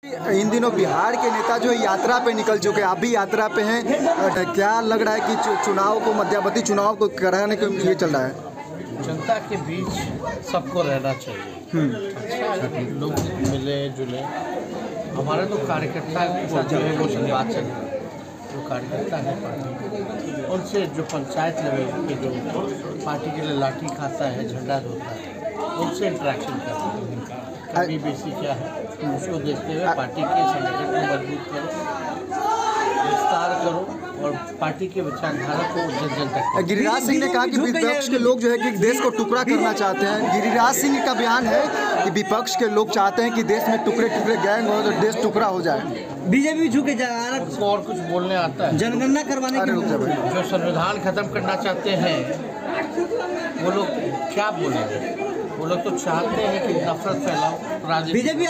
इन दिनों बिहार के नेता जो यात्रा पे निकल चुके हैं, आप भी यात्रा पे हैं, क्या लग रहा है कि चुनाव को मध्यावधि चुनाव को कराने के लिए चल रहा है? जनता के बीच सबको रहना चाहिए। अच्छा लोग मिले जुले, हमारे तो कार्यकर्ता जो है वो निर्वाचन जो कार्यकर्ता है पार्टी, उनसे जो पंचायत लेवल के जो पार्टी के लिए लाठी खाता है, झंडा धोता है, उनसे इंटरेक्शन करते हैं। कमी बेसी क्या है उसको देखते हुए पार्टी के संगठन को मजबूत करो, विस्तार करो और पार्टी के विचारधारा को जन जन तक। गिरिराज सिंह ने कहा कि विपक्ष के लोग जो है कि देश को टुकड़ा करना चाहते हैं। गिरिराज सिंह का बयान है कि विपक्ष के लोग चाहते हैं कि देश में टुकड़े टुकड़े गैंग हो तो देश टुकड़ा हो जाए। बीजेपी झुके जा रहा है, उसको और कुछ बोलने आता है? जनगणना करवाने के जो संविधान खत्म करना चाहते हैं वो लोग क्या बोलेंगे? वो लोग तो चाहते हैं कि नफरत फैलाओ, राजनीति। बीजेपी